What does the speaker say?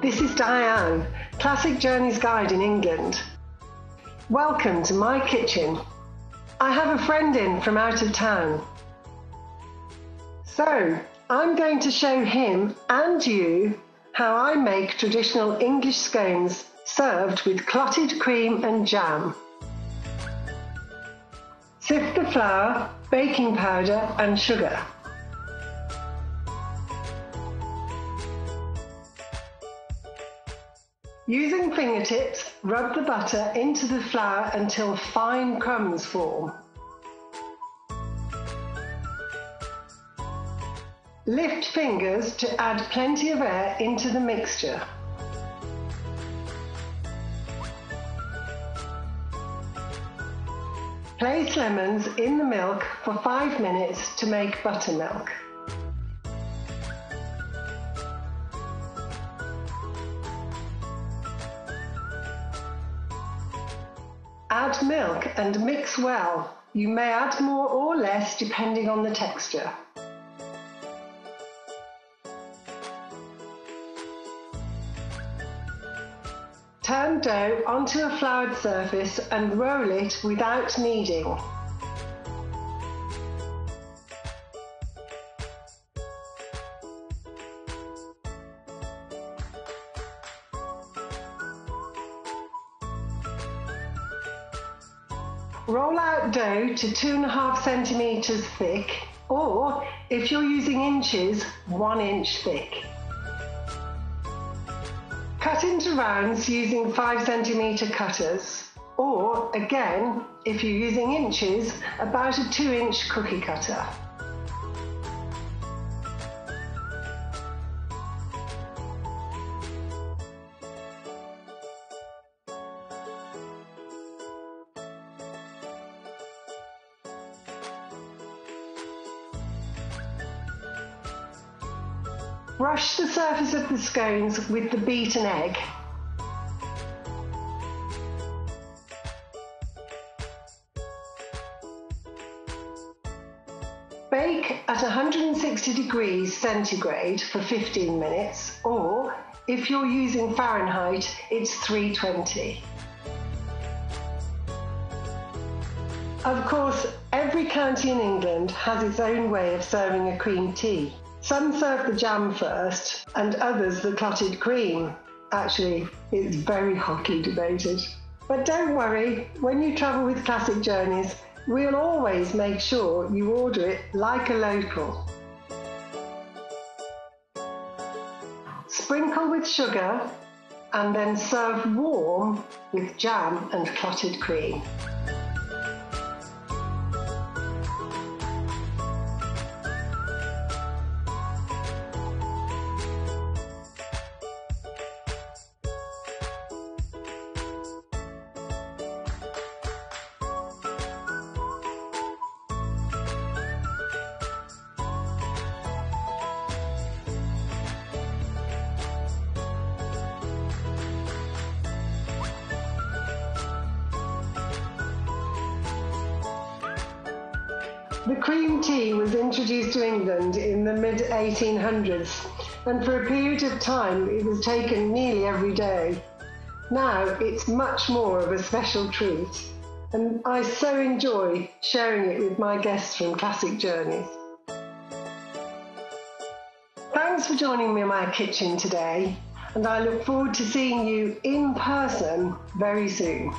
This is Diane, Classic Journeys Guide in England. Welcome to my kitchen. I have a friend in from out of town. So, I'm going to show him and you how I make traditional English scones served with clotted cream and jam. Sift the flour, baking powder and sugar. Using fingertips, rub the butter into the flour until fine crumbs form. Lift fingers to add plenty of air into the mixture. Place lemons in the milk for 5 minutes to make buttermilk. Add milk and mix well. You may add more or less depending on the texture. Turn dough onto a floured surface and roll it without kneading. Roll out dough to 2.5 centimetres thick, or if you're using inches, 1 inch thick. Cut into rounds using 5 centimetre cutters, or again, if you're using inches, about a 2-inch cookie cutter. Brush the surface of the scones with the beaten egg. Bake at 160 degrees centigrade for 15 minutes, or if you're using Fahrenheit, it's 320. Of course, every county in England has its own way of serving a cream tea. Some serve the jam first, and others the clotted cream. Actually, it's very hotly debated. But don't worry, when you travel with Classic Journeys, we'll always make sure you order it like a local. Sprinkle with sugar, and then serve warm with jam and clotted cream. The cream tea was introduced to England in the mid-1800s, and for a period of time it was taken nearly every day. Now it's much more of a special treat, and I so enjoy sharing it with my guests from Classic Journeys. Thanks for joining me in my kitchen today, and I look forward to seeing you in person very soon.